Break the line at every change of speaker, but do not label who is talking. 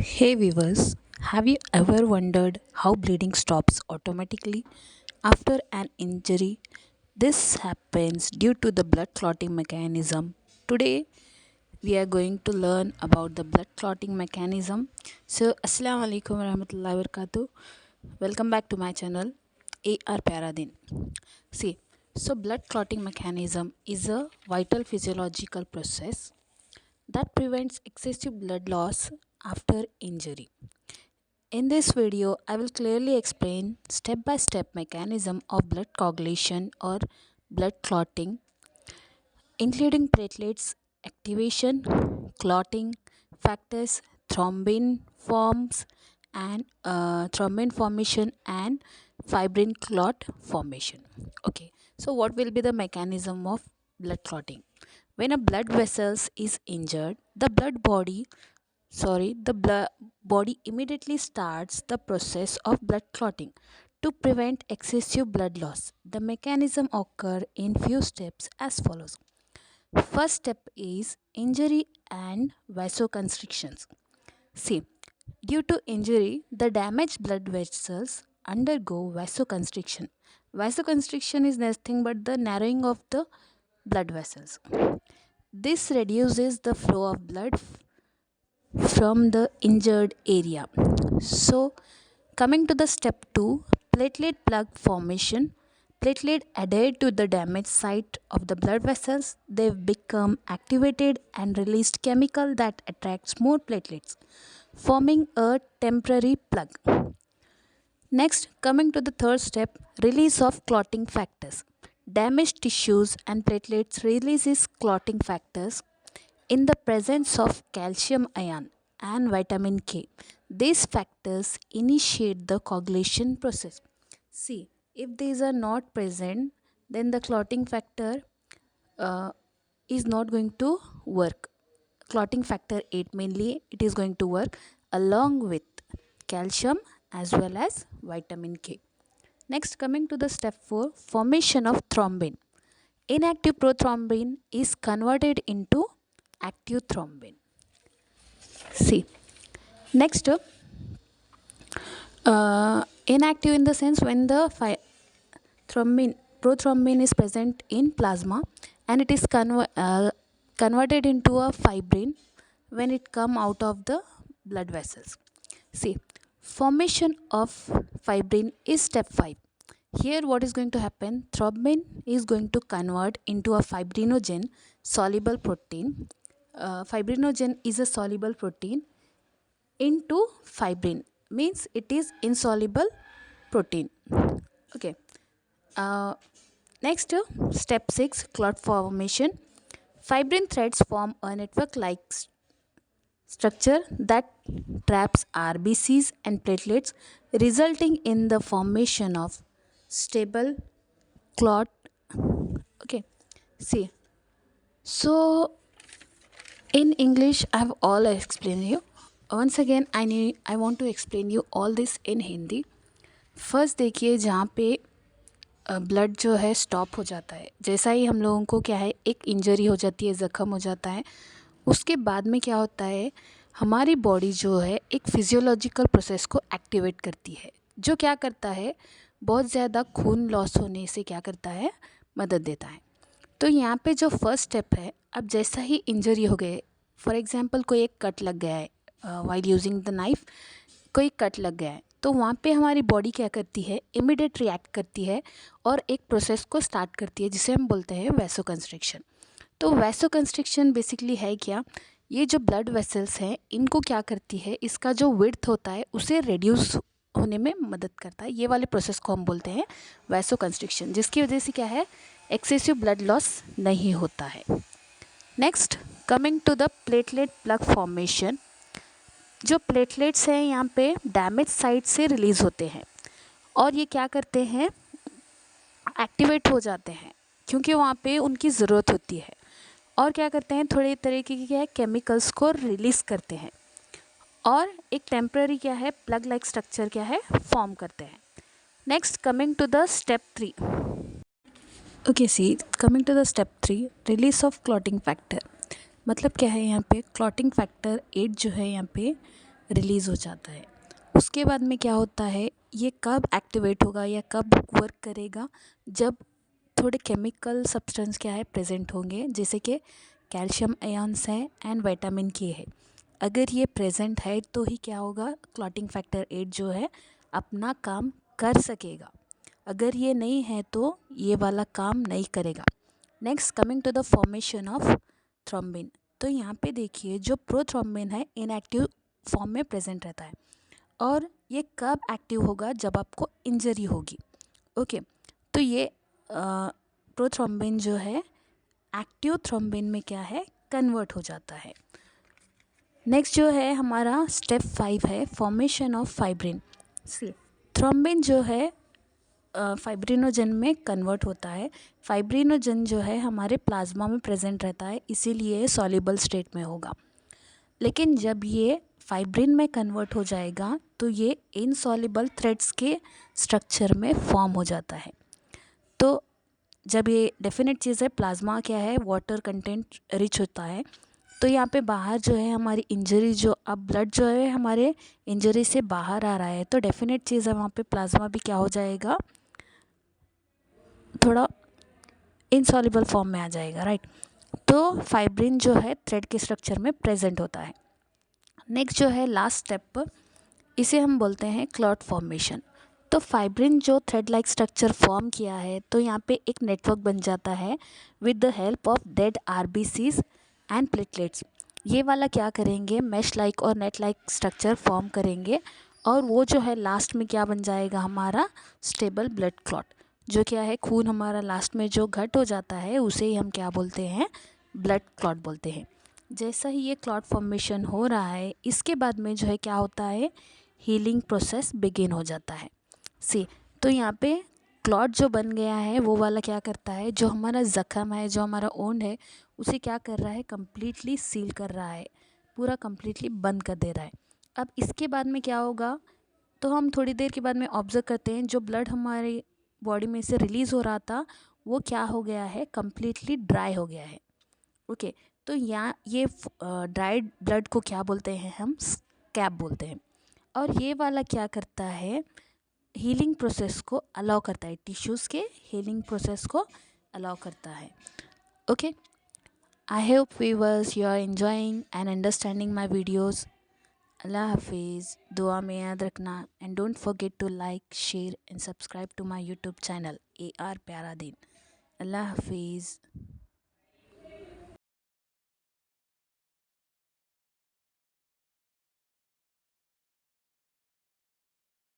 Hey viewers, have you ever wondered how bleeding stops automatically after an injury? This happens due to the blood clotting mechanism. Today, we are going to learn about the blood clotting mechanism. So, Assalamu alaikum warahmatullahi wabarakatuh. Welcome back to my channel, AR Paradin. See, so blood clotting mechanism is a vital physiological process that prevents excessive blood loss after injury. In this video, I will clearly explain step-by-step mechanism of blood coagulation or blood clotting, including platelets activation, clotting factors, thrombin forms, and thrombin formation and fibrin clot formation. Okay, so what will be the mechanism of blood clotting? When a blood vessels is injured, the body immediately starts the process of blood clotting to prevent excessive blood loss. The mechanism occur in few steps as follows. First step is injury and vasoconstrictions. See, due to injury, the damaged blood vessels undergo vasoconstriction. Vasoconstriction is nothing but the narrowing of the blood vessels. This reduces the flow of blood from the injured area. So, coming to the step 2, platelet plug formation. Platelet adhere to the damaged site of the blood vessels. They become activated and released chemical that attracts more platelets, forming a temporary plug. Next, coming to the third step, release of clotting factors. Damaged tissues and platelets releases clotting factors in the presence of calcium ion and vitamin K. These factors initiate the coagulation process. See, if these are not present, then the clotting factor uh, is not going to work. Clotting factor 8 mainly it is going to work along with calcium as well as vitamin K. Next, coming to the step 4, formation of thrombin. Inactive prothrombin is converted into active thrombin. See, next, inactive in the sense when the prothrombin is present in plasma and it is converted into a fibrin when it come out of the blood vessels. See, formation of fibrin is step 5. Here what is going to happen? Thrombin is going to convert into a fibrinogen soluble protein. Fibrinogen is a soluble protein into fibrin, means it is insoluble protein. Okay. uh, Next, step 6, clot formation. Fibrin threads form a network like structure that traps RBCs and platelets, resulting in the formation of stable clot. Okay, see, so in English I have all explained you. Once again I want to explain you all this in Hindi. First देखिए, जहाँ पे blood जो है stop हो जाता है, जैसा ही हम लोगों को क्या है एक इंजरी हो जाती है, ज़ख़म हो जाता है, उसके बाद में क्या होता है हमारी बॉडी जो है एक फिजियोलॉजिकल प्रोसेस को एक्टिवेट करती है, जो क्या करता है बहुत ज़्यादा खून लॉस होने से क्या करता है मदद देता है. तो यहाँ पे जो फर्स्ट स्टेप है, अब जैसा ही इंजरी हो गए, फॉर एग्जांपल कोई एक कट लग गया है वाइल यूजिंग द नाइफ, कोई कट लग गया है, तो वहाँ पे हमारी बॉडी क्या करती है इमीडिएट रिएक्ट करती है और एक प्रोसेस को स्टार्ट करती है जिसे हम बोलते हैं वैसोकंस्ट्रिक्शन. तो वैसोकंस्ट्रिक्शन बेसिकली है क्या, ये जो ब्लड वेसल्स हैं इनको क्या करती है, इसका जो विड्थ होता है उसे रिड्यूस होने में मदद करता है. ये वाले प्रोसेस को हम बोलते हैं वैसोकंस्ट्रिक्शन, जिसकी वजह से क्या है एक्सेसिव ब्लड लॉस नहीं होता है. Next, coming to the platelet plug formation. जो प्लेटलेट्स हैं यहाँ पे डैमेज साइट से रिलीज़ होते हैं और ये क्या करते हैं एक्टिवेट हो जाते हैं क्योंकि वहाँ पे उनकी ज़रूरत होती है और क्या करते हैं थोड़े तरीके के क्या है केमिकल्स को रिलीज़ करते हैं और एक टेम्पररी क्या है प्लग लाइक स्ट्रक्चर क्या है फॉर्म करते हैं. Next, coming to the step 3. Okay see, coming to the step 3, release of clotting factor. मतलब क्या है यहाँ पे क्लॉटिंग फैक्टर 8 जो है यहाँ पे रिलीज़ हो जाता है। उसके बाद में क्या होता है, ये कब एक्टिवेट होगा या कब वर्क करेगा, जब थोड़े केमिकल सब्सटेंस क्या है प्रेजेंट होंगे, जैसे कि कैल्शियम आयन्स है एंड विटामिन के है। अगर ये प्रेजेंट है तो ही क्या होगा, क्लॉटिंग फैक्टर 8 जो है अपना काम कर सकेगा। अगर ये नहीं है तो ये वाला काम नहीं करेगा। Next coming to the formation of thrombin. तो यहाँ पे देखिए जो प्रोथ्रोम्बिन है इनएक्टिव फॉर्म में प्रेजेंट रहता है, और ये कब एक्टिव होगा, जब आपको इंजरी होगी। ओके, तो ये प्रोथ्रोम्बिन जो है एक्टिव थ्रोम्बिन में क्या है, कन्वर्ट हो जाता है। नेक्स्ट जो है हमारा स्टेप 5 है formation of fibrin. See thrombin जो है फाइब्रिनोजन में कन्वर्ट होता है। फाइब्रिनोजन जो है हमारे प्लाज्मा में प्रेजेंट रहता है, इसीलिए सॉल्युबल स्टेट में होगा। लेकिन जब ये फाइब्रिन में कन्वर्ट हो जाएगा तो ये इनसॉल्युबल थ्रेड्स के स्ट्रक्चर में फॉर्म हो जाता है। तो जब ये डेफिनेट चीज़ है, प्लाज्मा क्या है, वाटर कंटेंट रिच होता है, तो यहाँ पे बाहर जो है हमारी इंजरी, जो अब ब्लड जो है हमारे इंजरी से बाहर आ रहा है, तो डेफिनेट चीज़ है वहाँ पे प्लाज्मा भी क्या हो जाएगा, थोड़ा इनसॉल्युबल फॉर्म में आ जाएगा, राइट। तो फाइब्रिन जो है थ्रेड के स्ट्रक्चर में प्रेजेंट होता है। नेक्स्ट जो है लास्ट स्टेप, इसे हम बोलते हैं क्लॉट फॉर्मेशन। तो फाइब्रिन जो थ्रेड लाइक स्ट्रक्चर फॉर्म किया है, तो यहाँ पे एक नेटवर्क बन जाता है with the help of dead RBCs and platelets. ये वाला क्या करेंगे, मैश लाइक और नेट लाइक स्ट्रक्चर फॉर्म करेंगे, और वो जो है लास्ट में क्या बन जाएगा, हमारा स्टेबल ब्लड क्लॉट। जो क्या है, खून हमारा लास्ट में जो घट हो जाता है उसे ही हम क्या बोलते हैं, ब्लड क्लॉट बोलते हैं। जैसा ही ये क्लॉट फॉर्मेशन हो रहा है, इसके बाद में जो है क्या होता है, हीलिंग प्रोसेस बिगिन हो जाता है। सी तो यहाँ पे क्लॉट जो बन गया है वो वाला क्या करता है, जो हमारा ज़ख़म है, जो हमारा ओंड है, उसे क्या कर रहा है, कम्प्लीटली सील कर रहा है, पूरा कम्प्लीटली बंद कर दे रहा है। अब इसके बाद में क्या होगा, तो हम थोड़ी देर के बाद में ऑब्ज़र्व करते हैं जो ब्लड हमारे बॉडी में से रिलीज़ हो रहा था वो क्या हो गया है, कम्प्लीटली ड्राई हो गया है। ओके, तो यहाँ ये ड्राइड ब्लड को क्या बोलते हैं, हम स्कैब बोलते हैं। और ये वाला क्या करता है, हीलिंग प्रोसेस को अलाउ करता है, टिश्यूज़ के हीलिंग प्रोसेस को अलाउ करता है। Okay, I hope viewers you are enjoying and understanding my videos. अल्लाह हाफिज़, दुआ में याद रखना, and don't forget to like, share and subscribe to my YouTube channel AR प्यारा दिन। अल्लाह हाफिज़।